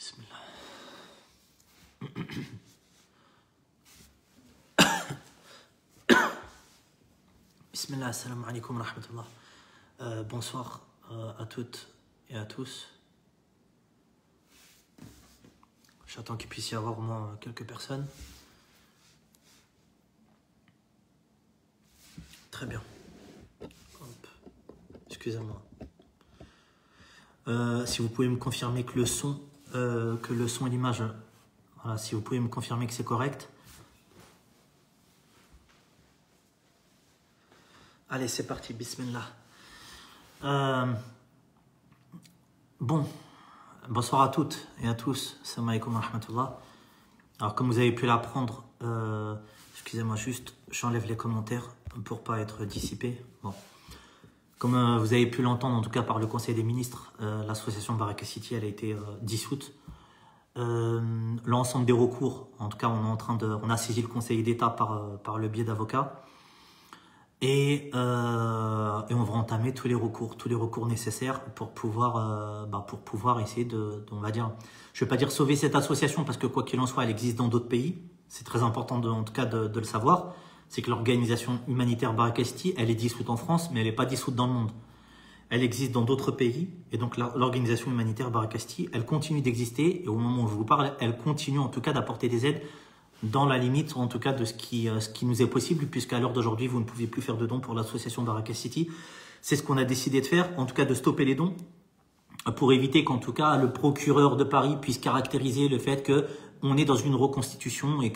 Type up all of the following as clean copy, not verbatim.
Bismillah. Bismillah, assalamu alaikum wa rahmatullah. Bonsoir à toutes et à tous. J'attends qu'il puisse y avoir au moins quelques personnes. Très bien. Hop. Excusez-moi. Si vous pouvez me confirmer que le son et l'image, voilà, si vous pouvez me confirmer que c'est correct. Allez, c'est parti, bismillah. Bonsoir à toutes et à tous. Assalamu alaikum wa rahmatullah. Alors, comme vous avez pu l'apprendre, excusez-moi juste, j'enlève les commentaires pour pas être dissipé. Bon. Comme vous avez pu l'entendre, en tout cas par le Conseil des ministres, l'association Baraka City, elle a été dissoute. L'ensemble des recours, en tout cas, on a saisi le Conseil d'État par le biais d'avocats. Et on va entamer tous les recours nécessaires pour pouvoir essayer on va dire, je vais pas dire sauver cette association parce que quoi qu'il en soit, elle existe dans d'autres pays. C'est très important en tout cas de le savoir. C'est que l'organisation humanitaire Baraka City, elle est dissoute en France, mais elle n'est pas dissoute dans le monde. Elle existe dans d'autres pays, et donc l'organisation humanitaire Baraka City, elle continue d'exister, et au moment où je vous parle, elle continue en tout cas d'apporter des aides dans la limite, en tout cas, de ce qui nous est possible, puisqu'à l'heure d'aujourd'hui, vous ne pouvez plus faire de dons pour l'association Baraka City. C'est ce qu'on a décidé de faire, en tout cas de stopper les dons, pour éviter qu'en tout cas, le procureur de Paris puisse caractériser le fait que on est dans une reconstitution et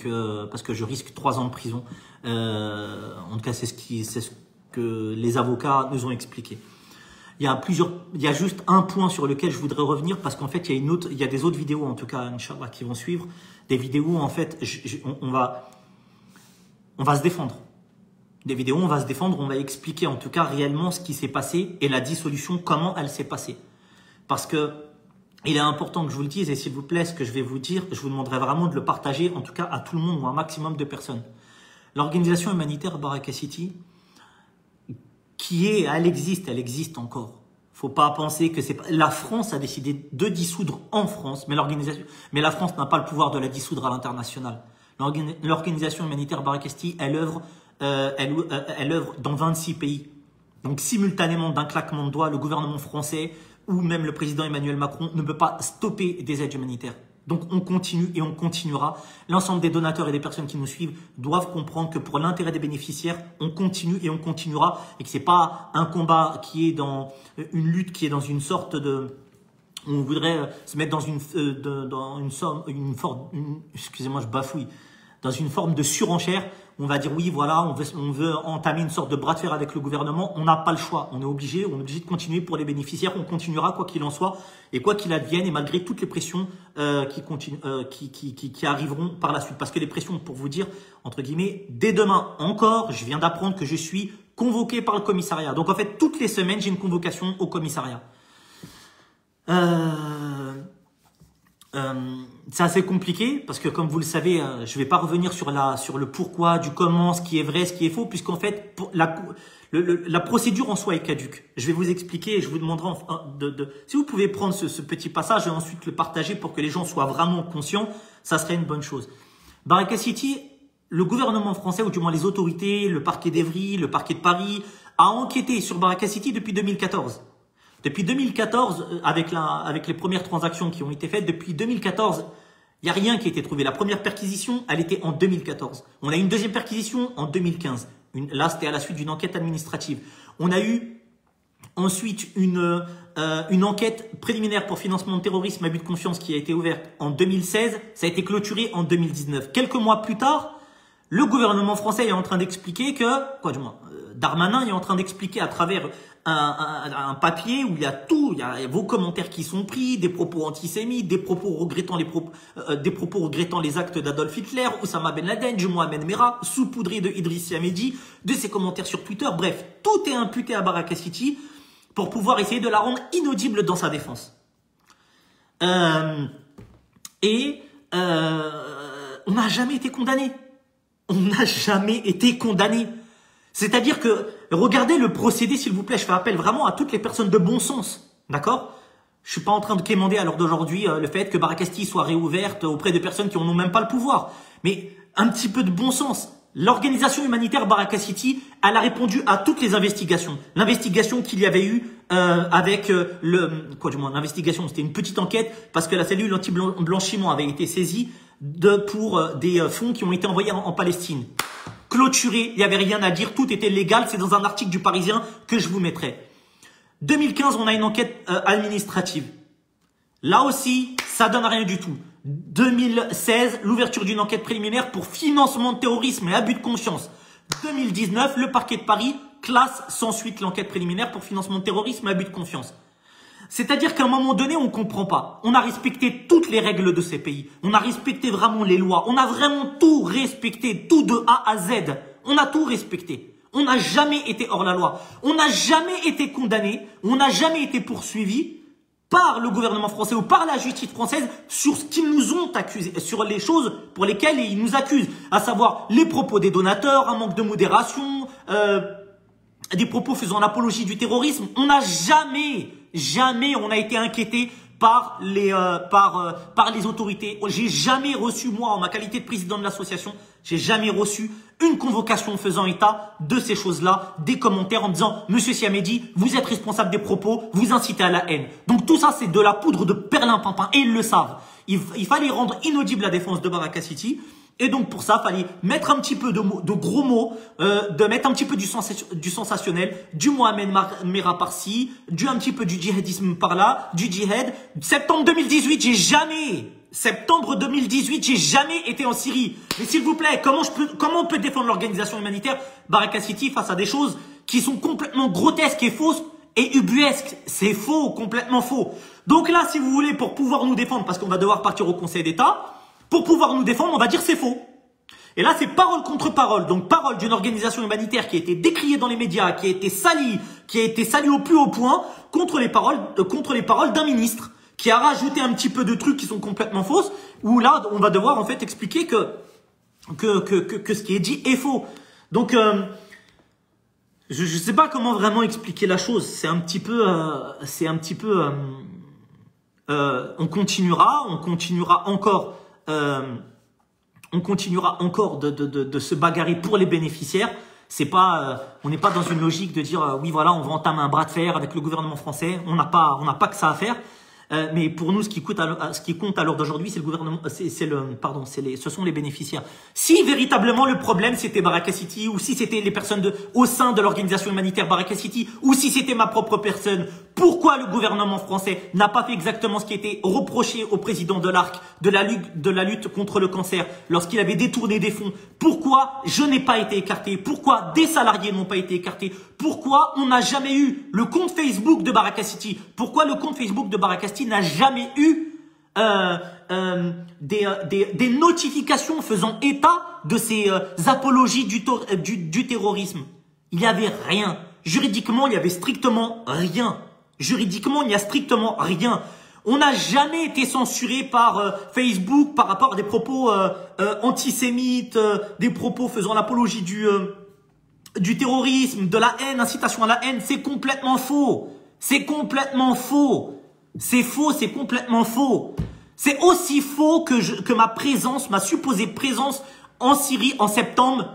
parce que je risque 3 ans de prison. En tout cas, c'est ce que les avocats nous ont expliqué. Il y a juste un point sur lequel je voudrais revenir parce qu'en fait, il y a des autres vidéos, en tout cas, Inch'Allah, qui vont suivre. Des vidéos où, en fait, on va se défendre. Des vidéos où on va se défendre, on va expliquer, en tout cas, réellement ce qui s'est passé et la dissolution, comment elle s'est passée. Parce que il est important que je vous le dise et s'il vous plaît, ce que je vais vous dire, je vous demanderai vraiment de le partager, en tout cas, à tout le monde ou à un maximum de personnes. L'organisation humanitaire Baraka City, elle existe encore. Faut pas penser que c'est pas... La France a décidé de dissoudre en France, mais la France n'a pas le pouvoir de la dissoudre à l'international. L'organisation humanitaire Baraka City, elle œuvre dans 26 pays. Donc simultanément, d'un claquement de doigts, le gouvernement français ou même le président Emmanuel Macron ne peut pas stopper des aides humanitaires. Donc on continue et on continuera. L'ensemble des donateurs et des personnes qui nous suivent doivent comprendre que pour l'intérêt des bénéficiaires, on continue et on continuera et que c'est pas un combat qui est dans une lutte qui est dans une sorte de... On voudrait se mettre excusez-moi, je bafouille. Dans une forme de surenchère, on va dire oui, voilà, on veut entamer une sorte de bras de fer avec le gouvernement. On n'a pas le choix. On est obligé de continuer pour les bénéficiaires. On continuera quoi qu'il en soit et quoi qu'il advienne et malgré toutes les pressions qui arriveront par la suite. Parce que les pressions, pour vous dire, entre guillemets, dès demain encore, je viens d'apprendre que je suis convoqué par le commissariat. Donc en fait, toutes les semaines, j'ai une convocation au commissariat. C'est assez compliqué parce que comme vous le savez, je vais pas revenir sur le pourquoi, du comment, ce qui est vrai, ce qui est faux, puisqu'en fait la procédure en soi est caduque. Je vais vous expliquer et je vous demanderai si vous pouvez prendre ce petit passage et ensuite le partager pour que les gens soient vraiment conscients, ça serait une bonne chose. Baraka City, le gouvernement français ou du moins les autorités, le parquet d'Evry, le parquet de Paris a enquêté sur Baraka City depuis 2014. Depuis 2014, avec les premières transactions qui ont été faites, depuis 2014, il n'y a rien qui a été trouvé. La première perquisition, elle était en 2014. On a eu une deuxième perquisition en 2015. Là, c'était à la suite d'une enquête administrative. On a eu ensuite une enquête préliminaire pour financement de terrorisme à but de confiance qui a été ouverte en 2016. Ça a été clôturé en 2019. Quelques mois plus tard, le gouvernement français est en train d'expliquer Darmanin est en train d'expliquer à travers un papier où il y a vos commentaires qui sont pris, des propos antisémites, des propos regrettant les actes d'Adolf Hitler, Oussama Ben Laden, Mohamed Merah, saupoudré de Idriss Ahmedi, de ses commentaires sur Twitter. Bref, tout est imputé à Baraka City pour pouvoir essayer de la rendre inaudible dans sa défense. On n'a jamais été condamné. On n'a jamais été condamné. C'est-à-dire que, regardez le procédé, s'il vous plaît, je fais appel vraiment à toutes les personnes de bon sens, d'accord? Je suis pas en train de quémander à l'heure d'aujourd'hui le fait que Baraka City soit réouverte auprès de personnes qui n'en ont même pas le pouvoir. Mais un petit peu de bon sens. L'organisation humanitaire Baraka City, elle a répondu à toutes les investigations. L'investigation qu'il y avait eu avec l'investigation, c'était une petite enquête parce que la cellule anti-blanchiment avait été saisie pour des fonds qui ont été envoyés en Palestine. Clôturé, il n'y avait rien à dire, tout était légal. C'est dans un article du Parisien que je vous mettrai. 2015, on a une enquête administrative. Là aussi, ça donne rien du tout. 2016, l'ouverture d'une enquête préliminaire pour financement de terrorisme et abus de confiance. 2019, le parquet de Paris classe sans suite l'enquête préliminaire pour financement de terrorisme et abus de confiance. C'est-à-dire qu'à un moment donné, on comprend pas. On a respecté toutes les règles de ces pays. On a respecté vraiment les lois. On a vraiment tout respecté, tout de A à Z. On a tout respecté. On n'a jamais été hors la loi. On n'a jamais été condamné. On n'a jamais été poursuivi par le gouvernement français ou par la justice française sur ce qu'ils nous ont accusés, sur les choses pour lesquelles ils nous accusent, à savoir les propos des donateurs, un manque de modération, des propos faisant l'apologie du terrorisme. On n'a jamais on a été inquiété par les autorités. J'ai jamais reçu, moi, en ma qualité de président de l'association, j'ai jamais reçu une convocation faisant état de ces choses-là, des commentaires en me disant « Monsieur Siamedi, vous êtes responsable des propos, vous incitez à la haine ». Donc tout ça, c'est de la poudre de perlimpinpin et ils le savent. Il fallait rendre inaudible la défense de Baraka City. Et donc pour ça, il fallait mettre un petit peu de gros mots, de mettre un petit peu du sensationnel, du Mohamed Merah par-ci, un petit peu du djihadisme par-là, du djihad. Septembre 2018, j'ai jamais été en Syrie. Mais s'il vous plaît, comment on peut défendre l'organisation humanitaire Baraka City face à des choses qui sont complètement grotesques et fausses et ubuesques? C'est faux, complètement faux. Donc là, si vous voulez, pour pouvoir nous défendre, parce qu'on va devoir partir au Conseil d'État, pour pouvoir nous défendre, on va dire c'est faux. Et là, c'est parole contre parole. Donc, parole d'une organisation humanitaire qui a été décriée dans les médias, qui a été salie au plus haut point, contre les paroles d'un ministre qui a rajouté un petit peu de trucs qui sont complètement fausses, où là, on va devoir en fait expliquer que ce qui est dit est faux. Donc, je sais pas comment vraiment expliquer la chose. On continuera encore de se bagarrer pour les bénéficiaires. C'est pas, on n'est pas dans une logique de dire oui voilà, on va entamer un bras de fer avec le gouvernement français. On n'a pas que ça à faire. Mais pour nous, ce qui compte à l'heure d'aujourd'hui, c'est le gouvernement, ce sont les bénéficiaires. Si véritablement le problème c'était Baraka City, ou si c'était les personnes au sein de l'organisation humanitaire Baraka City, ou si c'était ma propre personne, pourquoi le gouvernement français n'a pas fait exactement ce qui était reproché au président de l'ARC, de la lutte contre le cancer, lorsqu'il avait détourné des fonds? Pourquoi je n'ai pas été écarté? Pourquoi des salariés n'ont pas été écartés? Pourquoi on n'a jamais eu le compte Facebook de Baraka City? Pourquoi le compte Facebook de Baraka City n'a jamais eu des notifications faisant état de ces apologies du terrorisme? Il n'y avait rien. Juridiquement, il n'y avait strictement rien. Juridiquement, il n'y a strictement rien. On n'a jamais été censuré par Facebook par rapport à des propos antisémites, des propos faisant l'apologie du terrorisme, de la haine, incitation à la haine. C'est complètement faux. C'est complètement faux. C'est faux, c'est complètement faux. C'est aussi faux que ma présence, ma supposée présence en Syrie en septembre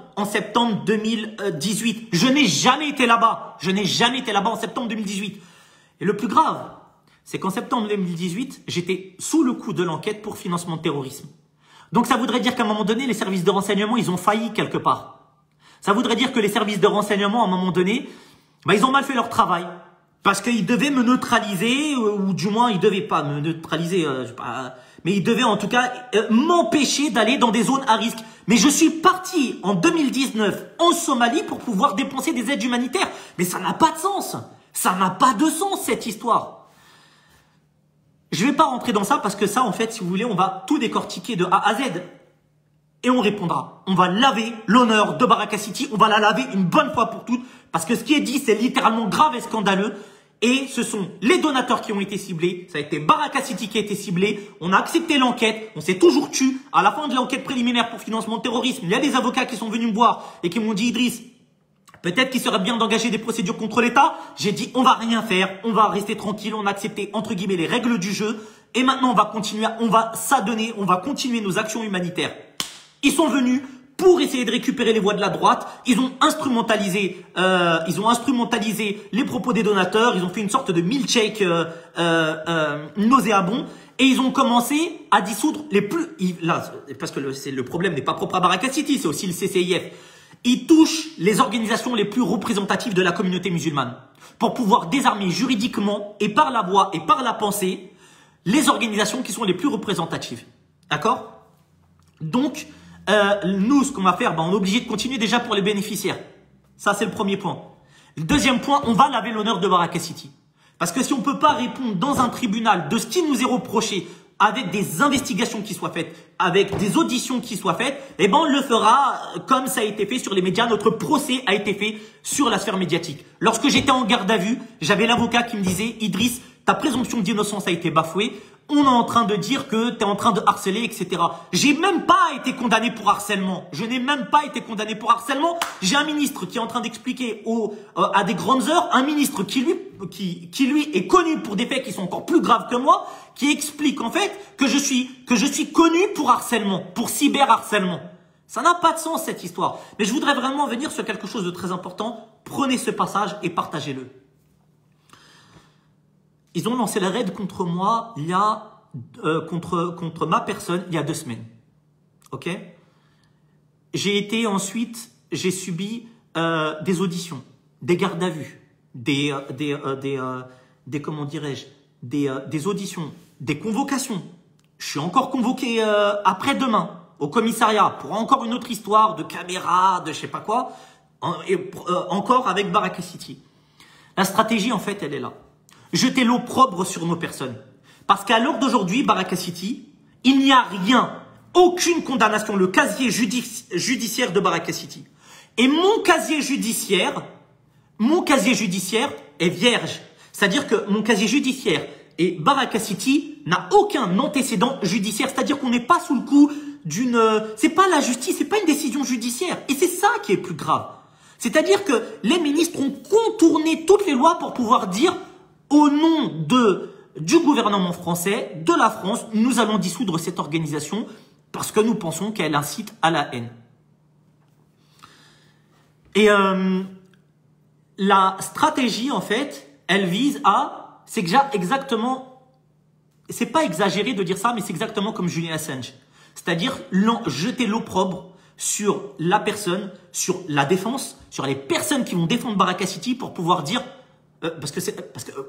2018. Je n'ai jamais été là-bas. Je n'ai jamais été là-bas en septembre 2018. Et le plus grave, c'est qu'en septembre 2018, j'étais sous le coup de l'enquête pour financement de terrorisme. Donc ça voudrait dire qu'à un moment donné, les services de renseignement, ils ont failli quelque part. Ça voudrait dire que les services de renseignement, à un moment donné, ils ont mal fait leur travail. Parce qu'ils devaient me neutraliser, ou du moins, ils devaient pas me neutraliser, mais ils devaient en tout cas m'empêcher d'aller dans des zones à risque. Mais je suis parti en 2019 en Somalie pour pouvoir dépenser des aides humanitaires. Mais ça n'a pas de sens. Ça n'a pas de sens, cette histoire. Je vais pas rentrer dans ça parce que ça, en fait, si vous voulez, on va tout décortiquer de A à Z. Et on répondra. On va laver l'honneur de Baraka City. On va la laver une bonne fois pour toutes. Parce que ce qui est dit, c'est littéralement grave et scandaleux. Et ce sont les donateurs qui ont été ciblés. Ça a été Baraka City qui a été ciblé. On a accepté l'enquête. On s'est toujours tué. À la fin de l'enquête préliminaire pour financement de terrorisme, il y a des avocats qui sont venus me voir et qui m'ont dit « Idriss, Peut-être qu'il serait bien d'engager des procédures contre l'État. J'ai dit, on va rien faire, on va rester tranquille, on a accepté, entre guillemets, les règles du jeu. Et maintenant, on va continuer, on va s'adonner, on va continuer nos actions humanitaires. Ils sont venus pour essayer de récupérer les voix de la droite. Ils ont instrumentalisé les propos des donateurs. Ils ont fait une sorte de milkshake nauséabond. Et ils ont commencé à dissoudre les plus... Là, parce que le problème n'est pas propre à Baraka City, c'est aussi le CCIF. Ils touchent les organisations les plus représentatives de la communauté musulmane pour pouvoir désarmer juridiquement et par la voix et par la pensée les organisations qui sont les plus représentatives. D'accord? Donc, nous, ce qu'on va faire, on est obligé de continuer déjà pour les bénéficiaires. Ça, c'est le premier point. Le deuxième point, on va laver l'honneur de Baraka City. Parce que si on ne peut pas répondre dans un tribunal de ce qui nous est reproché, avec des investigations qui soient faites, avec des auditions qui soient faites, eh ben on le fera comme ça a été fait sur les médias. Notre procès a été fait sur la sphère médiatique. Lorsque j'étais en garde à vue, j'avais l'avocat qui me disait « Idriss, ta présomption d'innocence a été bafouée. On est en train de dire que tu es en train de harceler, etc. » J'ai même pas été condamné pour harcèlement. Je n'ai même pas été condamné pour harcèlement. J'ai un ministre qui est en train d'expliquer à des grandes heures, un ministre qui lui est connu pour des faits qui sont encore plus graves que moi, qui explique en fait que je suis connu pour harcèlement, pour cyberharcèlement. Ça n'a pas de sens cette histoire. Mais je voudrais vraiment venir sur quelque chose de très important. Prenez ce passage et partagez-le. Ils ont lancé la raid contre moi il y a contre ma personne il y a 2 semaines. Ok? J'ai subi des auditions, des gardes à vue, des comment dirais-je, des auditions, des convocations. Je suis encore convoqué après-demain au commissariat pour encore une autre histoire de caméra, de je sais pas quoi, encore avec Baraka City. La stratégie en fait, elle est là. Jeter l'opprobre sur nos personnes. Parce qu'à l'heure d'aujourd'hui, Baraka City, il n'y a rien, aucune condamnation, le casier judiciaire de Baraka City. Et mon casier judiciaire est vierge. C'est-à-dire que mon casier judiciaire et Baraka City n'a aucun antécédent judiciaire. C'est-à-dire qu'on n'est pas sous le coup c'est pas la justice, c'est pas une décision judiciaire. Et c'est ça qui est plus grave. C'est-à-dire que les ministres ont contourné toutes les lois pour pouvoir dire au nom du gouvernement français, de la France, nous allons dissoudre cette organisation parce que nous pensons qu'elle incite à la haine. Et la stratégie, en fait, elle vise à... C'est déjà exactement... C'est pas exagéré de dire ça, mais c'est exactement comme Julian Assange. C'est-à-dire jeter l'opprobre sur la personne, sur la défense, sur les personnes qui vont défendre Baraka City pour pouvoir dire... Parce que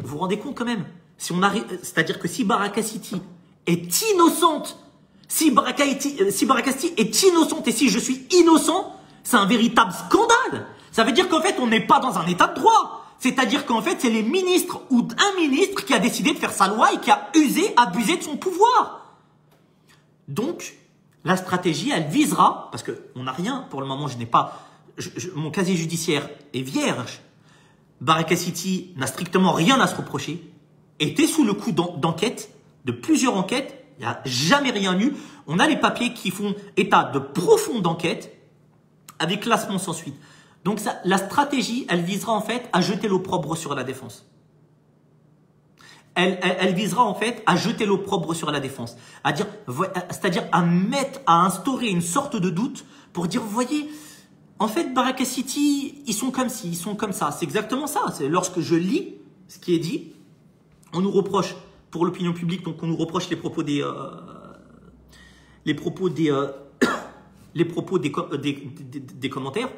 vous vous rendez compte quand même, c'est-à-dire que si Baraka City est innocente, si Baraka City est innocente et si je suis innocent, c'est un véritable scandale. Ça veut dire qu'en fait, on n'est pas dans un état de droit. C'est-à-dire qu'en fait, c'est les ministres ou un ministre qui a décidé de faire sa loi et qui a abusé de son pouvoir. Donc, la stratégie, elle visera, parce qu'on n'a rien, pour le moment, je n'ai pas, mon casier judiciaire est vierge. Baraka City n'a strictement rien à se reprocher, était sous le coup d'enquête, de plusieurs enquêtes, il n'y a jamais rien eu. On a les papiers qui font état de profonde enquête, avec classement sans suite. Donc la stratégie, elle visera en fait à jeter l'opprobre sur la défense. Elle visera en fait à jeter l'opprobre sur la défense, c'est-à-dire à instaurer une sorte de doute pour dire, vous voyez, en fait, Baraka City, ils sont comme ci, ils sont comme ça. C'est exactement ça. C'est lorsque je lis ce qui est dit, on nous reproche, pour l'opinion publique, donc on nous reproche les propos des commentaires,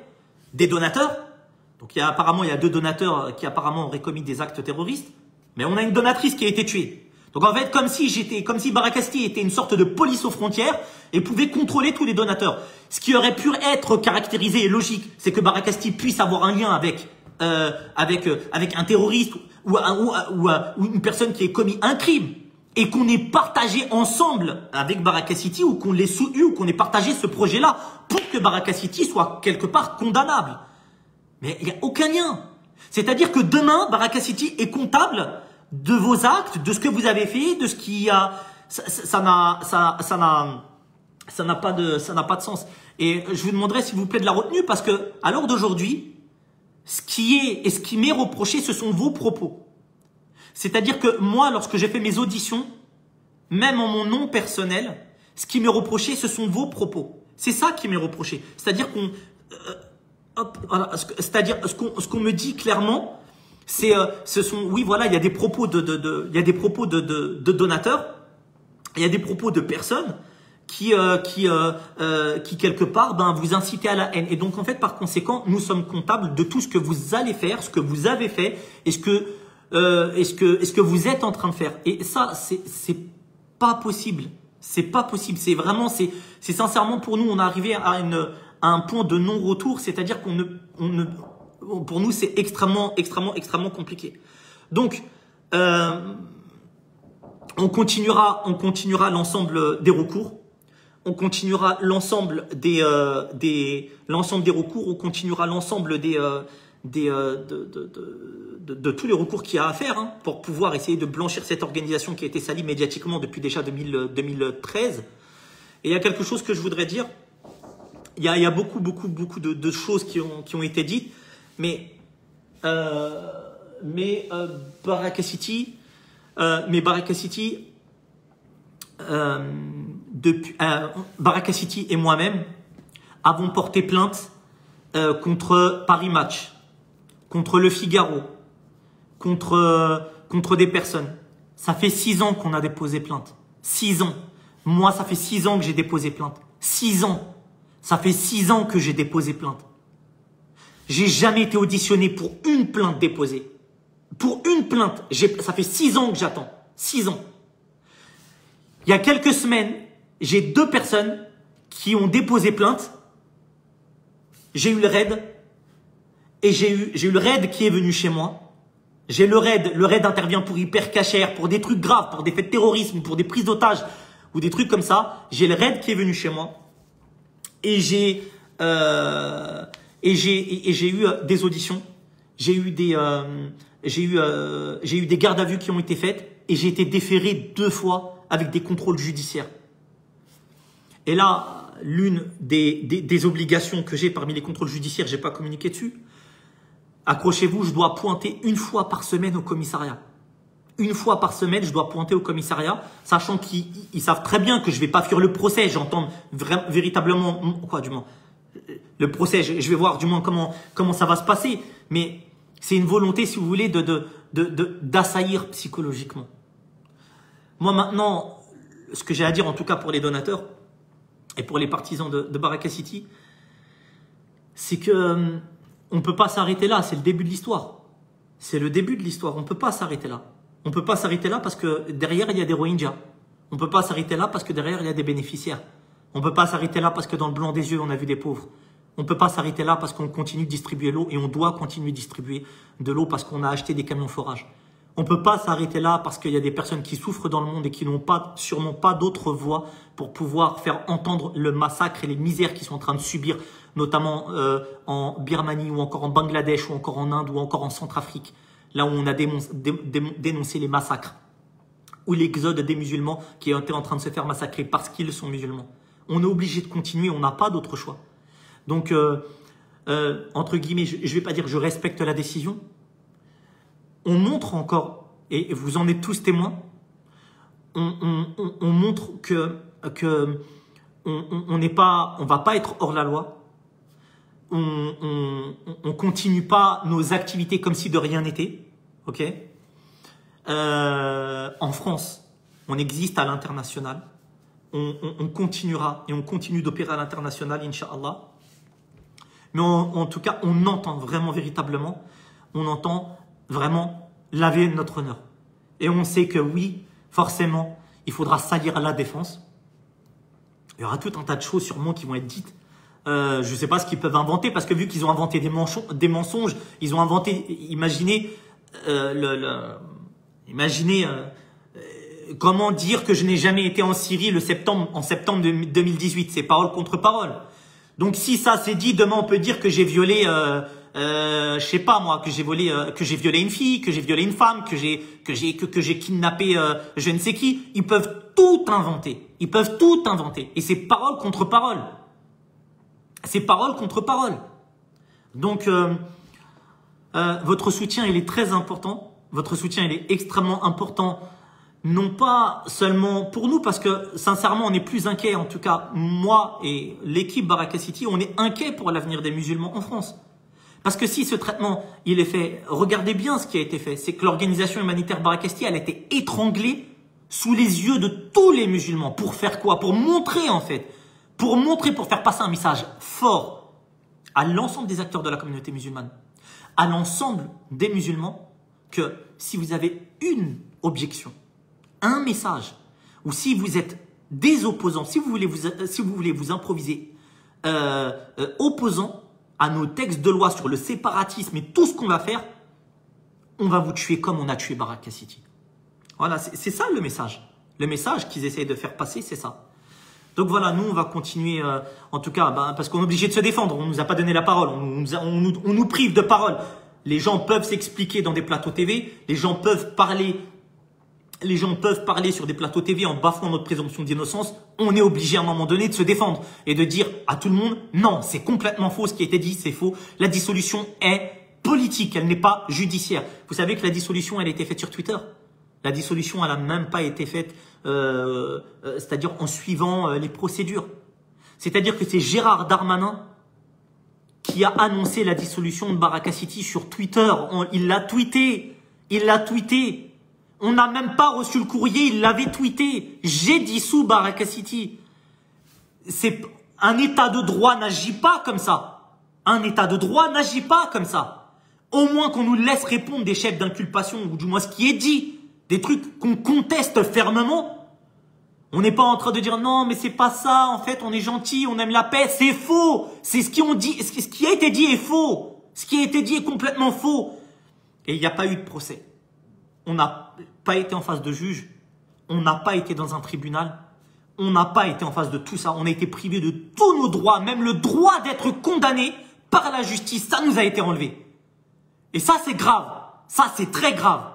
des donateurs. Donc apparemment, il y a 2 donateurs qui apparemment auraient commis des actes terroristes. Mais on a une donatrice qui a été tuée. Donc en fait, comme si Baraka City était une sorte de police aux frontières et pouvait contrôler tous les donateurs. Ce qui aurait pu être caractérisé et logique, c'est que Baraka City puisse avoir un lien avec un terroriste ou une personne qui ait commis un crime et qu'on ait partagé ensemble avec Baraka City ou qu'on l'ait soutenu ou qu'on ait partagé ce projet-là pour que Baraka City soit quelque part condamnable. Mais il n'y a aucun lien. C'est-à-dire que demain, Baraka City est comptable de vos actes, de ce que vous avez fait, de ce qui a... Ça n'a pas de sens. Et je vous demanderai s'il vous plaît de la retenue parce que à l'heure d'aujourd'hui, Ce qui est et ce qui m'est reproché, ce sont vos propos. C'est-à-dire que moi, lorsque j'ai fait mes auditions, même en mon nom personnel, ce qui m'est reproché, ce sont vos propos. C'est ça qui m'est reproché. C'est-à-dire qu'on, voilà, c'est-à-dire ce qu'on me dit clairement, c'est, ce sont, oui, voilà, il y a des propos il y a des propos de donateurs, il y a des propos de personnes qui quelque part, ben, vous incitez à la haine. Et donc, en fait, par conséquent, nous sommes comptables de tout ce que vous allez faire, ce que vous avez fait, et ce que vous êtes en train de faire. Et ça, c'est pas possible. C'est pas possible. C'est vraiment, c'est sincèrement pour nous, on est arrivé à un point de non-retour. C'est-à-dire pour nous, c'est extrêmement compliqué. Donc, on continuera l'ensemble des recours. On continuera l'ensemble des recours. On continuera l'ensemble de tous les recours qu'il y a à faire, hein, pour pouvoir essayer de blanchir cette organisation qui a été salie médiatiquement depuis déjà 2013. Et il y a quelque chose que je voudrais dire. Il y a beaucoup de choses qui ont été dites, mais Baraka City, Baraka City et moi-même avons porté plainte contre Paris Match, contre Le Figaro, contre des personnes. Ça fait 6 ans qu'on a déposé plainte. 6 ans. Moi, ça fait 6 ans que j'ai déposé plainte. 6 ans. Ça fait 6 ans que j'ai déposé plainte. J'ai jamais été auditionné pour une plainte déposée. Pour une plainte. Ça fait 6 ans que j'attends. 6 ans. Il y a quelques semaines, j'ai 2 personnes qui ont déposé plainte. J'ai eu le raid. Et j'ai eu le raid qui est venu chez moi. J'ai le raid intervient pour hyper cachère, pour des trucs graves, pour des faits de terrorisme, pour des prises d'otages ou des trucs comme ça. J'ai le raid qui est venu chez moi et j'ai eu des auditions, j'ai eu des gardes à vue qui ont été faites et j'ai été déféré 2 fois avec des contrôles judiciaires. Et là, l'une des obligations que j'ai parmi les contrôles judiciaires, j'ai pas communiqué dessus. Accrochez-vous, je dois pointer 1 fois par semaine au commissariat. 1 fois par semaine, je dois pointer au commissariat, sachant qu'ils savent très bien que je vais pas fuir le procès. J'entends véritablement, quoi, du moins, le procès, je vais voir du moins comment ça va se passer. Mais c'est une volonté, si vous voulez, d'assaillir psychologiquement. Moi, maintenant, ce que j'ai à dire, en tout cas pour les donateurs et pour les partisans de Baraka City, c'est que on ne peut pas s'arrêter là, c'est le début de l'histoire. C'est le début de l'histoire, on ne peut pas s'arrêter là. On ne peut pas s'arrêter là parce que derrière, il y a des Rohingyas. On ne peut pas s'arrêter là parce que derrière, il y a des bénéficiaires. On ne peut pas s'arrêter là parce que dans le blanc des yeux, on a vu des pauvres. On ne peut pas s'arrêter là parce qu'on continue de distribuer l'eau et on doit continuer de distribuer de l'eau parce qu'on a acheté des camions forage. On ne peut pas s'arrêter là parce qu'il y a des personnes qui souffrent dans le monde et qui n'ont sûrement pas d'autre voie pour pouvoir faire entendre le massacre et les misères qu'ils sont en train de subir, notamment en Birmanie ou encore en Bangladesh ou encore en Inde ou encore en Centrafrique, là où on a dénoncé les massacres ou l'exode des musulmans qui étaient en train de se faire massacrer parce qu'ils sont musulmans. On est obligé de continuer, on n'a pas d'autre choix. Donc, entre guillemets, je ne vais pas dire je respecte la décision. On montre encore, et vous en êtes tous témoins, on montre que on va pas être hors la loi. On continue pas nos activités comme si de rien n'était. Ok. En France, on existe à l'international. On continuera et on continue d'opérer à l'international, Inch'Allah. Mais en tout cas, on entend vraiment, véritablement, on entend vraiment laver notre honneur. Et on sait que oui, forcément, il faudra salir à la défense. Il y aura tout un tas de choses sûrement qui vont être dites. Je ne sais pas ce qu'ils peuvent inventer, parce que vu qu'ils ont inventé des mensonges, ils ont inventé, imaginez, comment dire que je n'ai jamais été en Syrie en septembre 2018, c'est parole contre parole. Donc si ça c'est dit, demain on peut dire que j'ai violé, je sais pas moi, que j'ai violé une fille, que j'ai violé une femme, que j'ai kidnappé je ne sais qui. Ils peuvent tout inventer. Ils peuvent tout inventer. Et c'est parole contre parole. C'est parole contre parole. Donc votre soutien, il est très important. Votre soutien, il est extrêmement important. Non pas seulement pour nous, parce que sincèrement, on est plus inquiet. En tout cas, moi et l'équipe Baraka City, on est inquiet pour l'avenir des musulmans en France. Parce que si ce traitement, il est fait, regardez bien ce qui a été fait. C'est que l'organisation humanitaire Baraka City, elle a été étranglée sous les yeux de tous les musulmans. Pour faire quoi? Pour montrer en fait. Pour montrer, pour faire passer un message fort à l'ensemble des acteurs de la communauté musulmane. À l'ensemble des musulmans que si vous avez une objection, un message, ou si vous êtes des opposants, si vous voulez vous improviser opposant à nos textes de loi sur le séparatisme et tout ce qu'on va faire, on va vous tuer comme on a tué Baraka City. Voilà, c'est ça le message. Le message qu'ils essayent de faire passer, c'est ça. Donc voilà, nous on va continuer, en tout cas, parce qu'on est obligé de se défendre. On nous a pas donné la parole, on nous prive de parole. Les gens peuvent s'expliquer dans des plateaux TV, les gens peuvent parler sur des plateaux TV en bafouant notre présomption d'innocence. On est obligé à un moment donné de se défendre et de dire à tout le monde, non, c'est complètement faux ce qui a été dit, c'est faux. La dissolution est politique, elle n'est pas judiciaire. Vous savez que la dissolution, elle a été faite sur Twitter. La dissolution, elle n'a même pas été faite, c'est-à-dire en suivant les procédures. C'est-à-dire que c'est Gérard Darmanin qui a annoncé la dissolution de Baraka City sur Twitter. Il l'a tweeté. Il l'a tweeté. On n'a même pas reçu le courrier, il l'avait tweeté. J'ai dissous Baraka City. Un état de droit n'agit pas comme ça. Un état de droit n'agit pas comme ça. Au moins qu'on nous laisse répondre des chefs d'inculpation, ou du moins ce qui est dit. Des trucs qu'on conteste fermement. On n'est pas en train de dire non, mais c'est pas ça, en fait, on est gentil, on aime la paix. C'est faux. C'est ce qu'on dit, ce qui a été dit est faux. Ce qui a été dit est complètement faux. Et il n'y a pas eu de procès. On n'a pas été en face de juge. On n'a pas été dans un tribunal. On n'a pas été en face de tout ça. On a été privé de tous nos droits, même le droit d'être condamné par la justice. Ça nous a été enlevé. Et ça, c'est grave. Ça, c'est très grave.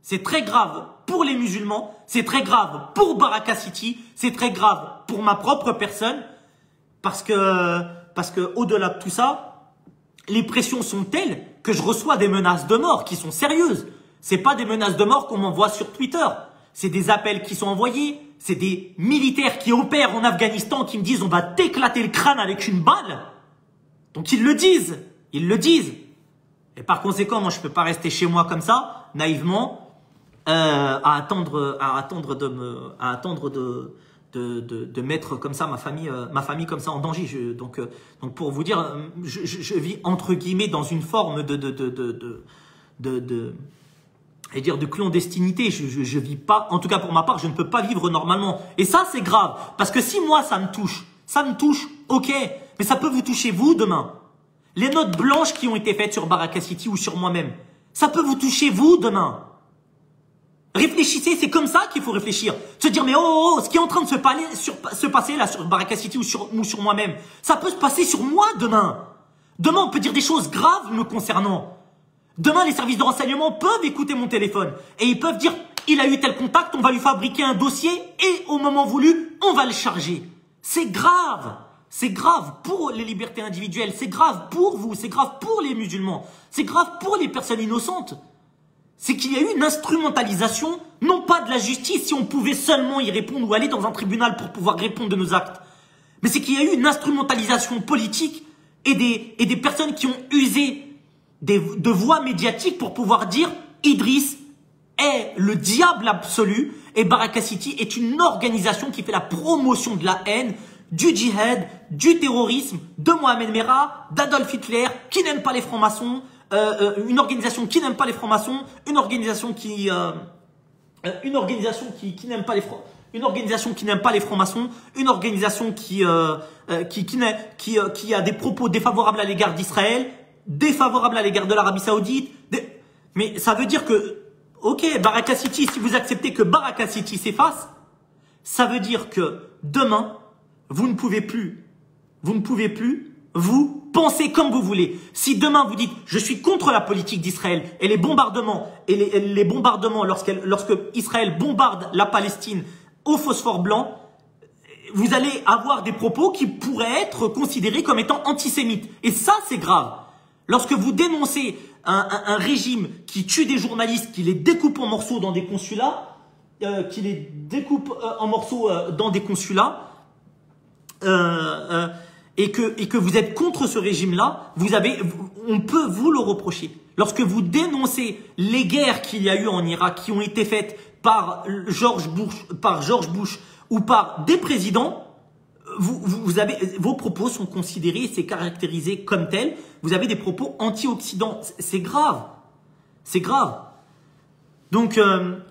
C'est très grave pour les musulmans, c'est très grave pour Baraka City, c'est très grave pour ma propre personne, parce que au-delà de tout ça, les pressions sont telles que je reçois des menaces de mort qui sont sérieuses. C'est pas des menaces de mort qu'on m'envoie sur Twitter, c'est des appels qui sont envoyés, c'est des militaires qui opèrent en Afghanistan qui me disent on va t'éclater le crâne avec une balle. Donc ils le disent, Et par conséquent, moi je peux pas rester chez moi comme ça, naïvement. À attendre de mettre comme ça ma famille comme ça en danger. Donc pour vous dire, je vis entre guillemets dans une forme de clandestinité. Je vis pas, en tout cas pour ma part, je ne peux pas vivre normalement. Et ça c'est grave, parce que si moi ça me touche, ok, mais ça peut vous toucher vous demain. Les notes blanches qui ont été faites sur Baraka City ou sur moi-même, ça peut vous toucher vous demain. Réfléchissez, c'est comme ça qu'il faut réfléchir. Se dire, mais ce qui est en train de se passer là sur Baraka City ou sur moi-même, ça peut se passer sur moi demain. Demain, on peut dire des choses graves me concernant. Demain, les services de renseignement peuvent écouter mon téléphone et ils peuvent dire, il a eu tel contact, on va lui fabriquer un dossier et au moment voulu, on va le charger. C'est grave. C'est grave pour les libertés individuelles, c'est grave pour vous, c'est grave pour les musulmans, c'est grave pour les personnes innocentes. C'est qu'il y a eu une instrumentalisation, non pas de la justice, si on pouvait seulement y répondre ou aller dans un tribunal pour pouvoir répondre de nos actes. Mais c'est qu'il y a eu une instrumentalisation politique et des personnes qui ont usé de voix médiatiques pour pouvoir dire Idriss est le diable absolu et Baraka City est une organisation qui fait la promotion de la haine, du djihad, du terrorisme, de Mohamed Merah, d'Adolf Hitler, qui n'aime pas les francs-maçons, une organisation qui n'aime pas les francs-maçons, une organisation qui n'aime pas les francs, une organisation qui n'aime pas les francs-maçons, une organisation qui a des propos défavorables à l'égard d'Israël, défavorables à l'égard de l'Arabie Saoudite. Mais ça veut dire que, ok, Baraka City, si vous acceptez que Baraka City s'efface, ça veut dire que demain, vous ne pouvez plus, vous pensez comme vous voulez. Si demain vous dites, je suis contre la politique d'Israël et les bombardements, lorsque Israël bombarde la Palestine au phosphore blanc, vous allez avoir des propos qui pourraient être considérés comme étant antisémites. Et ça, c'est grave. Lorsque vous dénoncez un régime qui tue des journalistes, qui les découpe en morceaux dans des consulats, et que vous êtes contre ce régime-là, on peut vous le reprocher. Lorsque vous dénoncez les guerres qu'il y a eu en Irak, qui ont été faites par George Bush ou par des présidents, vos propos sont considérés, c'est caractérisé comme tel. Vous avez des propos anti-Occident. C'est grave. C'est grave. Donc,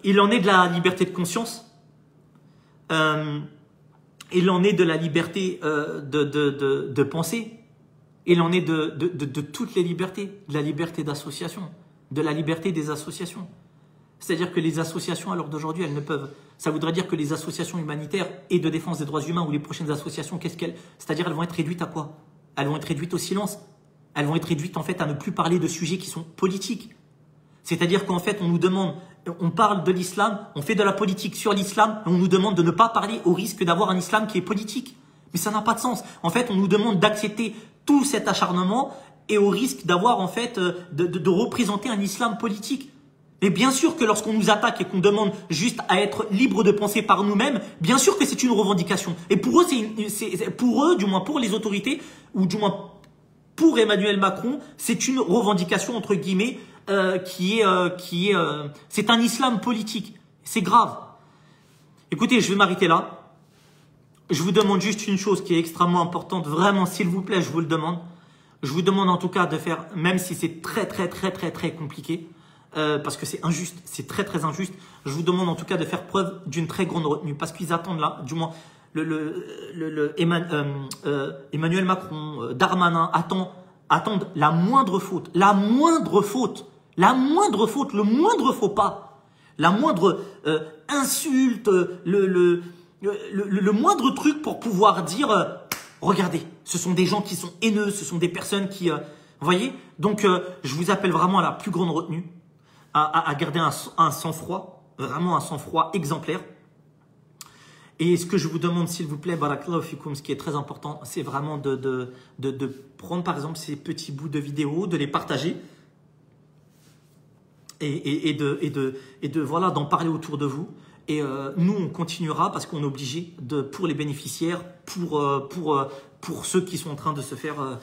il en est de la liberté de conscience. Il en est de la liberté de penser. Il en est de toutes les libertés. De la liberté d'association. De la liberté des associations. C'est-à-dire que les associations, à l'heure d'aujourd'hui, elles ne peuvent. Ça voudrait dire que les associations humanitaires et de défense des droits humains ou les prochaines associations, c'est-à-dire elles vont être réduites à quoi? Elles vont être réduites au silence. Elles vont être réduites en fait à ne plus parler de sujets qui sont politiques. C'est-à-dire qu'en fait, on nous demande, on parle de l'islam, on fait de la politique sur l'islam, on nous demande de ne pas parler au risque d'avoir un islam qui est politique. Mais ça n'a pas de sens. En fait, on nous demande d'accepter tout cet acharnement et au risque d'avoir en fait de représenter un islam politique. Et bien sûr que lorsqu'on nous attaque et qu'on demande juste à être libre de penser par nous-mêmes, bien sûr que c'est une revendication. Et pour eux, du moins pour les autorités, ou du moins pour Emmanuel Macron, c'est une revendication entre guillemets c'est un islam politique. C'est grave. Écoutez, je vais m'arrêter là. Je vous demande juste une chose qui est extrêmement importante, vraiment, s'il vous plaît, je vous le demande. Je vous demande en tout cas de faire, même si c'est très compliqué. Parce que c'est injuste, c'est très injuste. Je vous demande en tout cas de faire preuve d'une très grande retenue, parce qu'ils attendent là, du moins Emmanuel Macron, Darmanin attendent la moindre faute, le moindre faux pas, la moindre insulte, le moindre truc pour pouvoir dire regardez, ce sont des gens qui sont haineux, ce sont des personnes qui, vous voyez. Donc je vous appelle vraiment à la plus grande retenue. À garder un sang-froid, vraiment un sang-froid exemplaire. Et ce que je vous demande, s'il vous plaît, barakallahu fikoum, ce qui est très important, c'est vraiment de prendre par exemple ces petits bouts de vidéo, de les partager et voilà, d'en parler autour de vous. Et nous, on continuera parce qu'on est obligé pour les bénéficiaires, pour ceux qui sont en train de se faire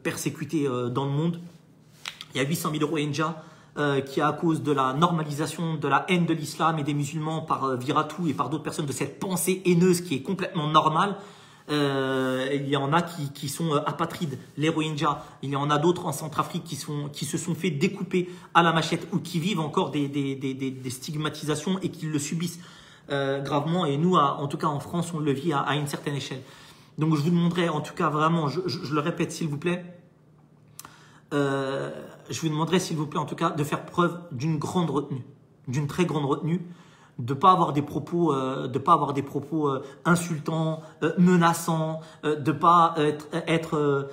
persécuter dans le monde. Il y a 800 000 Rohingyas qui, à cause de la normalisation de la haine de l'islam et des musulmans par Viratou et par d'autres personnes, de cette pensée haineuse qui est complètement normale, il y en a qui sont apatrides, les Rohingyas. Il y en a d'autres en Centrafrique qui se sont fait découper à la machette ou qui vivent encore des stigmatisations et qui le subissent gravement. Et nous, en tout cas en France, on le vit à une certaine échelle. Donc je vous demanderai en tout cas vraiment, je le répète s'il vous plaît, je vous demanderai s'il vous plaît en tout cas de faire preuve d'une grande retenue, d'une très grande retenue, de pas avoir des propos, insultants, menaçants, de pas être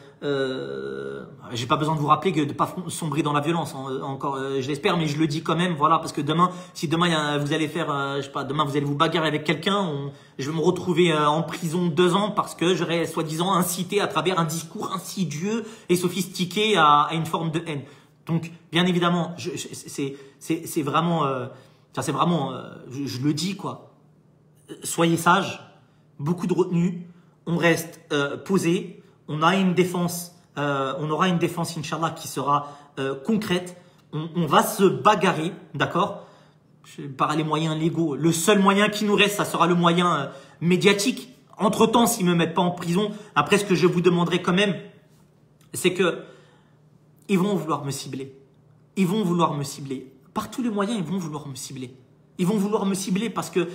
j'ai pas besoin de vous rappeler que de pas sombrer dans la violence, encore, je l'espère, mais je le dis quand même, voilà, parce que demain, si demain vous allez faire, je sais pas, demain vous allez vous bagarrer avec quelqu'un, je vais me retrouver en prison 2 ans parce que j'aurais soi-disant incité à travers un discours insidieux et sophistiqué à une forme de haine. Donc, bien évidemment, c'est vraiment, je le dis quoi. Soyez sages, beaucoup de retenue, on reste posé, on a une défense, on aura une défense Inch'Allah qui sera concrète. On va se bagarrer, d'accord, par les moyens légaux. Le seul moyen qui nous reste, ça sera le moyen médiatique. Entre-temps, s'ils me mettent pas en prison, après ce que je vous demanderai quand même, c'est que ils vont vouloir me cibler. Ils vont vouloir me cibler. Par tous les moyens, ils vont vouloir me cibler. Ils vont vouloir me cibler parce que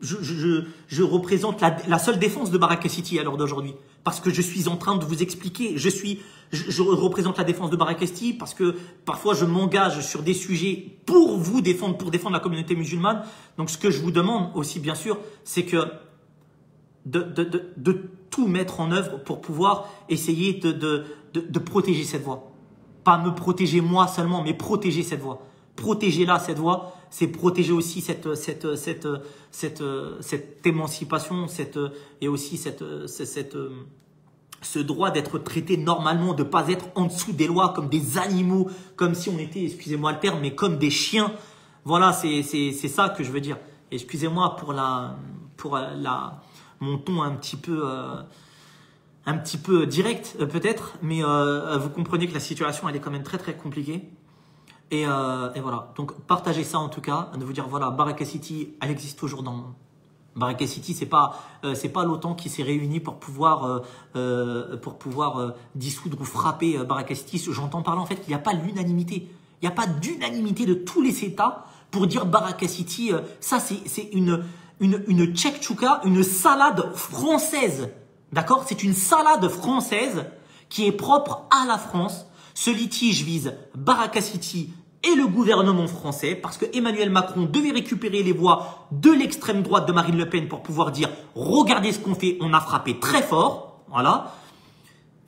je représente la seule défense de Baraka City à l'heure d'aujourd'hui. Parce que je suis en train de vous expliquer, je représente la défense de Baraka City parce que parfois je m'engage sur des sujets pour vous défendre, pour défendre la communauté musulmane. Donc ce que je vous demande aussi bien sûr, c'est que de tout mettre en œuvre pour pouvoir essayer de protéger cette voie. Pas me protéger moi seulement, mais protéger cette voie. Protéger cette voie, c'est protéger aussi cette émancipation, et aussi ce droit d'être traité normalement, de ne pas être en dessous des lois comme des animaux, comme si on était, excusez-moi le terme, mais comme des chiens. Voilà, c'est ça que je veux dire. Excusez-moi pour mon ton un petit peu direct peut-être, mais vous comprenez que la situation elle est quand même très très compliquée. Et voilà, donc partagez ça en tout cas, de vous dire voilà, Baraka City, elle existe toujours dans le monde. Baraka City, c'est pas l'OTAN qui s'est réuni pour pouvoir dissoudre ou frapper Baraka City. J'entends parler en fait qu'il n'y a pas l'unanimité. Il n'y a pas d'unanimité de tous les États pour dire Baraka City. Ça, c'est une tchèque-tchouka, une salade française. D'accord? C'est une salade française qui est propre à la France. Ce litige vise Baraka City et le gouvernement français parce que Emmanuel Macron devait récupérer les voix de l'extrême droite de Marine Le Pen pour pouvoir dire « Regardez ce qu'on fait, on a frappé très fort. » Voilà.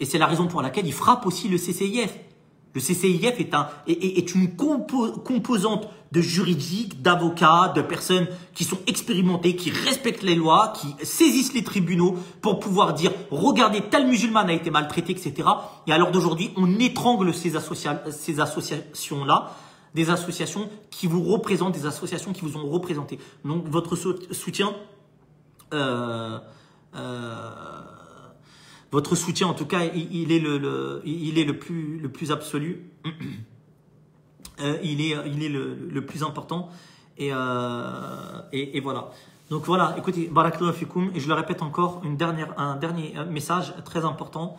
Et c'est la raison pour laquelle il frappe aussi le CCIF. Le CCIF est une composante de juridiques, d'avocats, de personnes qui sont expérimentées, qui respectent les lois, qui saisissent les tribunaux pour pouvoir dire « Regardez, tel musulman a été maltraité, etc. » Et à l'heure d'aujourd'hui, on étrangle ces associations-là, des associations qui vous représentent, des associations qui vous ont représenté. Donc, votre soutien... votre soutien, en tout cas, il est le plus absolu. Il est le plus important. Et voilà. Donc voilà, écoutez, Barakallahu fikoum. Et je le répète encore, un dernier message très important.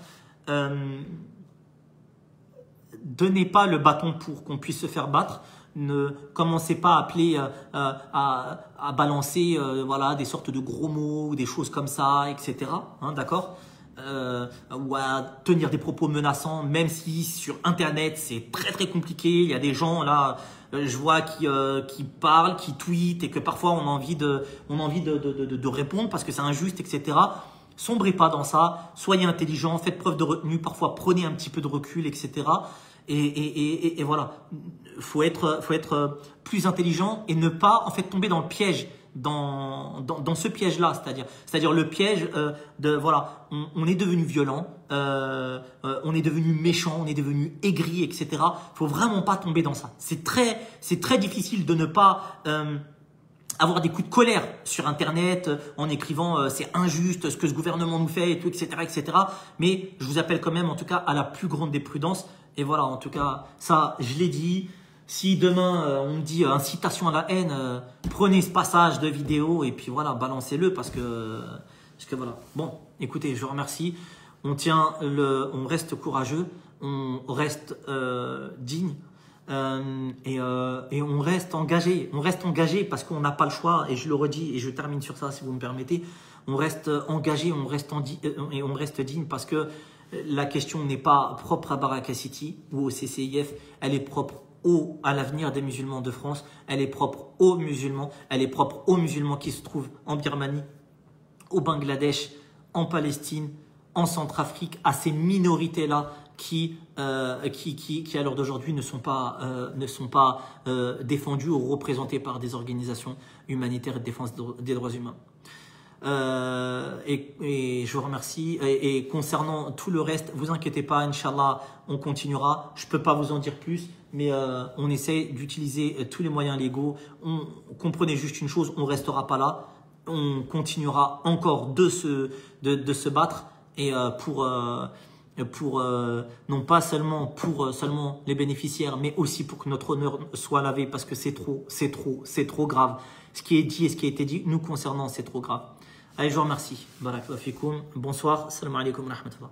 Donnez pas le bâton pour qu'on puisse se faire battre. Ne commencez pas à appeler à balancer voilà, des sortes de gros mots ou des choses comme ça, etc. Hein, d'accord? Ou à tenir des propos menaçants, même si sur internet c'est très très compliqué. Il y a des gens là, je vois qui parlent, qui tweetent et que parfois on a envie de répondre parce que c'est injuste, etc. Sombrez pas dans ça, soyez intelligent, faites preuve de retenue, parfois prenez un petit peu de recul, etc. Et voilà, faut être plus intelligent et ne pas en fait tomber dans le piège. Dans ce piège-là, c'est-à-dire le piège de voilà, on est devenu violent, on est devenu méchant, on est devenu aigri, etc. Faut vraiment pas tomber dans ça. C'est très difficile de ne pas avoir des coups de colère sur Internet en écrivant c'est injuste ce que ce gouvernement nous fait et tout, etc., etc. Mais je vous appelle quand même, en tout cas, à la plus grande des prudences. Et voilà, en tout cas, ça, je l'ai dit. Si demain on me dit incitation à la haine, prenez ce passage de vidéo et puis voilà, balancez-le parce que voilà. Bon, écoutez, je vous remercie. On reste courageux, on reste digne et on reste engagé. On reste engagé parce qu'on n'a pas le choix. Et je le redis et je termine sur ça si vous me permettez. On reste engagé, on reste digne parce que la question n'est pas propre à Baraka City ou au CCIF, elle est propre à l'avenir des musulmans de France, elle est propre aux musulmans, elle est propre aux musulmans qui se trouvent en Birmanie, au Bangladesh, en Palestine, en Centrafrique, à ces minorités-là qui à l'heure d'aujourd'hui ne sont pas défendues ou représentées par des organisations humanitaires et de défense des droits humains. Et je vous remercie. Et concernant tout le reste, vous inquiétez pas, Inch'Allah, on continuera. Je peux pas vous en dire plus, mais on essaie d'utiliser tous les moyens légaux. Comprenez juste une chose, on restera pas là. On continuera encore de se battre et non pas seulement pour seulement les bénéficiaires, mais aussi pour que notre honneur soit lavé parce que c'est trop grave. Ce qui est dit et ce qui a été dit nous concernant, c'est trop grave. Allez, je vous remercie. Barakallahu fikoum. Bonsoir. Salam alaikum wa rahmatullah.